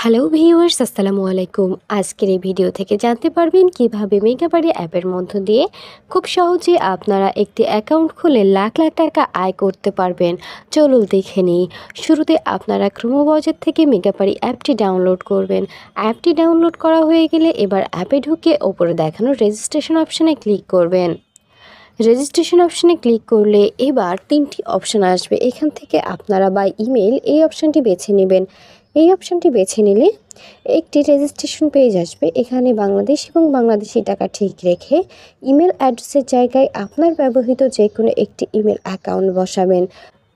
Hello viewers, আসসালামু আলাইকুম। আজকের এই ভিডিও থেকে জানতে পারবেন কিভাবে মেগাবাড়ি অ্যাপের মধ্য দিয়ে খুব সহজে আপনারা একটি অ্যাকাউন্ট খুলে লাখ লাখ টাকা আয় করতে পারবেন। চলুন দেখে নিই। শুরুতে আপনারা ক্রোম ব্রাউজার থেকে মেগাবাড়ি অ্যাপটি ডাউনলোড করবেন। অ্যাপটি ডাউনলোড করা হয়ে গেলে এবার অ্যাপে ঢুকে ওপরে দেখানো রেজিস্ট্রেশন অপশানে ক্লিক করবেন। রেজিস্ট্রেশন অপশানে ক্লিক করলে এবার 3টি অপশান আসবে। এখান থেকে আপনারা বাই ইমেল এই অপশানটি বেছে নেবেন। এই অপশানটি বেছে নিলে একটি রেজিস্ট্রেশন পেজ আসবে। এখানে বাংলাদেশ এবং বাংলাদেশি টাকা ঠিক রেখে ইমেল অ্যাড্রেসের জায়গায় আপনার ব্যবহৃত যে কোনো একটি ইমেল অ্যাকাউন্ট বসাবেন।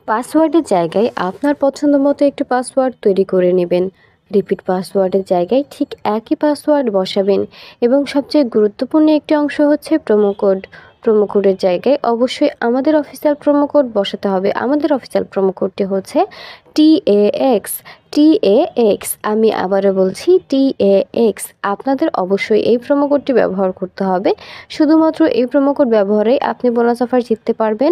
পাসওয়ার্ডের জায়গায় আপনার পছন্দ মতো একটি পাসওয়ার্ড তৈরি করে নেবেন। রিপিট পাসওয়ার্ডের জায়গায় ঠিক একই পাসওয়ার্ড বসাবেন এবং সবচেয়ে গুরুত্বপূর্ণ একটি অংশ হচ্ছে প্রোমো কোড। প্রোমো কোডের জায়গায় অবশ্যই আমাদের অফিসিয়াল প্রোমো কোড বসাতে হবে। আমাদের অফিসিয়াল প্রোমো কোডটি হচ্ছে TAX। TAX, আমি আবারও বলছি TAX। আপনাদের অবশ্যই এই প্রোমো কোডটি ব্যবহার করতে হবে। শুধুমাত্র এই প্রোমো কোড ব্যবহারেই আপনি বোনাস অফার জিততে পারবেন।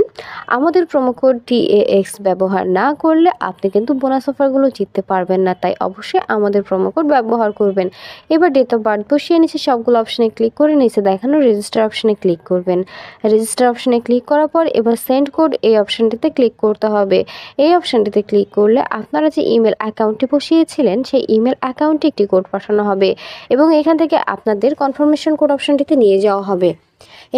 আমাদের প্রোমো কোড TAX ব্যবহার না করলে আপনি কিন্তু বোনাস অফারগুলো জিততে পারবেন না, তাই অবশ্যই আমাদের প্রোমো কোড ব্যবহার করবেন। এবার ডেট অফ বার্থ বসিয়ে নিচে সবগুলো অপশানে ক্লিক করে নিচে দেখানো রেজিস্টার অপশানে ক্লিক করবেন। রেজিস্টার অপশানে ক্লিক করার পর এবার সেন্ড কোড এই অপশানটিতে ক্লিক করতে হবে। এই অপশানটিতে ক্লিক করলে আপনারা যে ইমেল অ্যাকাউন্টটি বসিয়েছিলেন সেই ইমেল অ্যাকাউন্টে একটি কোড পাঠানো হবে এবং এখান থেকে আপনাদের কনফার্মেশন কোড অপশানটিতে নিয়ে যাওয়া হবে।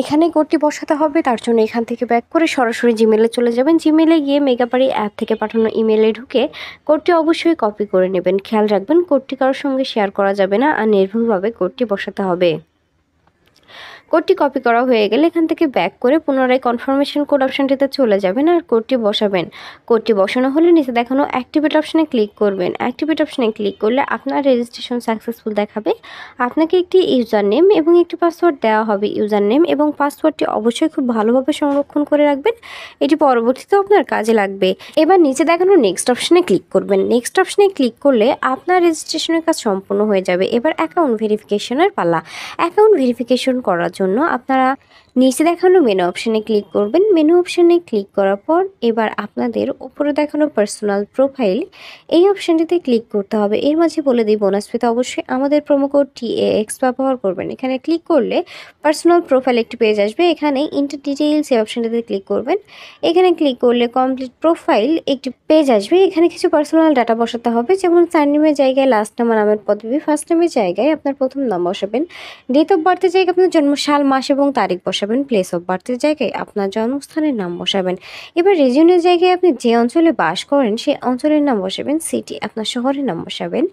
এখানে কোডটি বসাতে হবে, তার জন্য এখান থেকে ব্যাক করে সরাসরি জিমেলে চলে যাবেন। জিমেলে গিয়ে মেগাবাড়ি অ্যাপ থেকে পাঠানো ইমেলে ঢুকে কোডটি অবশ্যই কপি করে নেবেন। খেয়াল রাখবেন কোডটি কারোর সঙ্গে শেয়ার করা যাবে না আর নির্ভুলভাবে কোডটি বসাতে হবে। কোডটি কপি করা হয়ে গেলে এখান থেকে ব্যাক করে পুনরায় কনফার্মেশন কোড অপশানটিতে চলে যাবেন আর কোডটি বসাবেন। কোডটি বসানো হলে নিচে দেখানো অ্যাক্টিভেট অপশানে ক্লিক করবেন। অ্যাক্টিভেট অপশানে ক্লিক করলে আপনার রেজিস্ট্রেশন সাকসেসফুল দেখাবে। আপনাকে একটি ইউজার নেম এবং একটি পাসওয়ার্ড দেওয়া হবে। ইউজার নেম এবং পাসওয়ার্ডটি অবশ্যই খুব ভালোভাবে সংরক্ষণ করে রাখবেন, এটি পরবর্তীতে আপনার কাজে লাগবে। এবার নিচে দেখানো নেক্সট অপশানে ক্লিক করবেন। নেক্সট অপশানে ক্লিক করলে আপনার রেজিস্ট্রেশনের কাজ সম্পূর্ণ হয়ে যাবে। এবার অ্যাকাউন্ট ভেরিফিকেশনের পালা। অ্যাকাউন্ট ভেরিফিকেশন করার জন্য আপনারা নিচে দেখানো মেনু অপশানে ক্লিক করবেন। মেনু অপশানে ক্লিক করার পর এবার আপনাদের উপরে দেখানো পার্সোনাল প্রোফাইল এই অপশানটিতে ক্লিক করতে হবে। এর মাঝে বলে দিই বোনাস পেতে অবশ্যই আমাদের প্রোমো কোড TAX ব্যবহার করবেন। এখানে ক্লিক করলে পার্সোনাল প্রোফাইল একটি পেজ আসবে। এখানে ইন্টার ডিটেইলস এই অপশানটিতে ক্লিক করবেন। এখানে ক্লিক করলে কমপ্লিট প্রোফাইল একটি পেজ আসবে। এখানে কিছু পার্সোনাল ডাটা বসাতে হবে, যেমন সারনেমের জায়গায় লাস্ট নাম, নামের পদবি, ফার্স্ট নেমের জায়গায় আপনার প্রথম নাম বসাবেন। ডেট অফ বার্থের জায়গায় আপনার জন্ম সাল, মাস এবং তারিখ বসাবেন। প্লেস অফ বার্থের জায়গায় আপনার জন্মস্থানের নাম বসাবেন। এবার রিজিয়নের জায়গায় আপনি যে অঞ্চলে বাস করেন সেই অঞ্চলের নাম বসাবেন। সিটি আপনার শহরের নাম বসাবেন।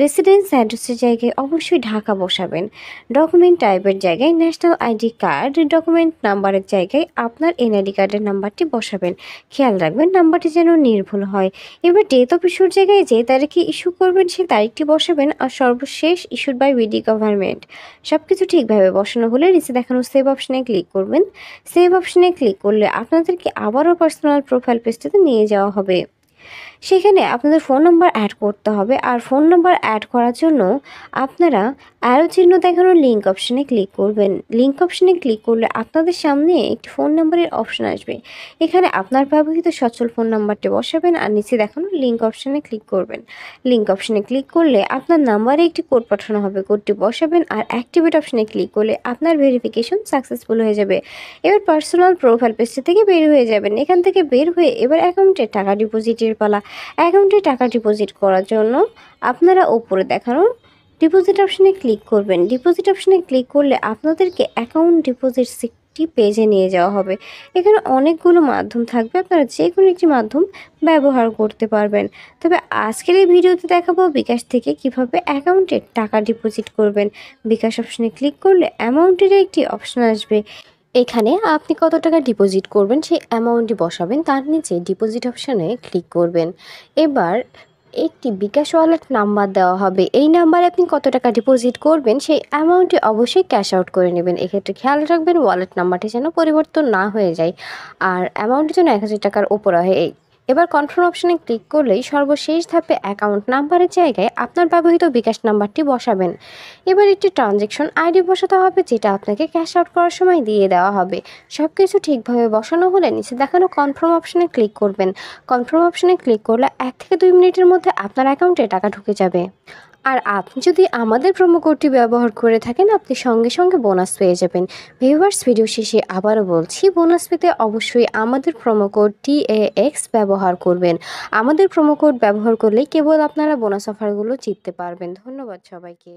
রেসিডেন্স অ্যাড্রেসের জায়গায় অবশ্যই ঢাকা বসাবেন। ডকুমেন্ট টাইপের জায়গায় ন্যাশনাল আইডি কার্ড। ডকুমেন্ট নাম্বারের জায়গায় আপনার NID কার্ডের নাম্বারটি বসাবেন। খেয়াল রাখবেন নাম্বারটি যেন নির্ভুল হয়। এবার ডেট অফ ইস্যুর জায়গায় যে তারিখে ইস্যু করবেন সেই তারিখটি বসাবেন আর সর্বশেষ ইস্যুড বাই BD গভর্নমেন্ট। সব কিছু ঠিকভাবে বসানো হলে নিচে দেখানো সেভ অপশানে ক্লিক করবেন। সেভ অপশানে ক্লিক করলে আপনাদেরকে আবারও পার্সোনাল প্রোফাইল পেজটিতে নিয়ে যাওয়া হবে। সেখানে আপনাদের ফোন নাম্বার অ্যাড করতে হবে আর ফোন নাম্বার অ্যাড করার জন্য আপনারা অ্যারো চিহ্ন দেখানো লিঙ্ক অপশানে ক্লিক করবেন। লিঙ্ক অপশানে ক্লিক করলে আপনাদের সামনে একটি ফোন নাম্বারের অপশান আসবে। এখানে আপনার ব্যবহৃত সচল ফোন নাম্বারটি বসাবেন আর নিচে দেখানো লিঙ্ক অপশানে ক্লিক করবেন। লিঙ্ক অপশানে ক্লিক করলে আপনার নাম্বারে একটি কোড পাঠানো হবে। কোডটি বসাবেন আর অ্যাক্টিভেট অপশানে ক্লিক করলে আপনার ভেরিফিকেশন সাকসেসফুল হয়ে যাবে। এবার পার্সোনাল প্রোফাইল পেজটি থেকে বের হয়ে যাবেন। এখান থেকে বের হয়ে এবার অ্যাকাউন্টে টাকা ডিপোজিটের পালা। অ্যাকাউন্টে টাকা ডিপোজিট করার জন্য আপনারা উপরে দেখানো ডিপোজিট অপশানে ক্লিক করবেন। ডিপোজিট অপশানে ক্লিক করলে আপনাদেরকে অ্যাকাউন্ট ডিপোজিট একটি পেজে নিয়ে যাওয়া হবে। এখানে অনেকগুলো মাধ্যম থাকবে, আপনারা যে কোনো একটি মাধ্যম ব্যবহার করতে পারবেন। তবে আজকের এই ভিডিওতে দেখাবো বিকাশ থেকে কিভাবে অ্যাকাউন্টে টাকা ডিপোজিট করবেন। বিকাশ অপশানে ক্লিক করলে অ্যামাউন্টের একটি অপশান আসবে। এখানে আপনি কত টাকা ডিপোজিট করবেন সেই অ্যামাউন্টটি বসাবেন, তার নিচে ডিপোজিট অপশানে ক্লিক করবেন। এবার একটি বিকাশ ওয়ালেট নাম্বার দেওয়া হবে। এই নাম্বারে আপনি কত টাকা ডিপোজিট করবেন সেই অ্যামাউন্টটি অবশ্যই ক্যাশ আউট করে নেবেন। এক্ষেত্রে খেয়াল রাখবেন ওয়ালেট নাম্বারটি যেন পরিবর্তন না হয়ে যায় আর অ্যামাউন্টটি যেন 1000 টাকার উপরে হয়। এবার কনফার্ম অপশানে ক্লিক করলেই সর্বশেষ ধাপে অ্যাকাউন্ট নাম্বারের জায়গায় আপনার ব্যবহৃত বিকাশ নাম্বারটি বসাবেন। এবার একটি ট্রানজ্যাকশন ID বসাতে হবে, যেটা আপনাকে ক্যাশ আউট করার সময় দিয়ে দেওয়া হবে। সব কিছু ঠিকভাবে বসানো হলে নিচে দেখানো কনফার্ম অপশানে ক্লিক করবেন। কনফার্ম অপশানে ক্লিক করলে 1 থেকে 2 মিনিটের মধ্যে আপনার অ্যাকাউন্টে টাকা ঢুকে যাবে। আর আপনি যদি আমাদের প্রোমো কোডটি ব্যবহার করে থাকেন, আপনি সঙ্গে সঙ্গে বোনাস পেয়ে যাবেন। ভিউয়ার্স, ভিডিও শেষে আবারও বলছি, বোনাস পেতে অবশ্যই আমাদের প্রোমো কোড TAX ব্যবহার করবেন। আমাদের প্রোমো কোড ব্যবহার করলেই কেবল আপনারা বোনাস অফারগুলো জিততে পারবেন। ধন্যবাদ সবাইকে।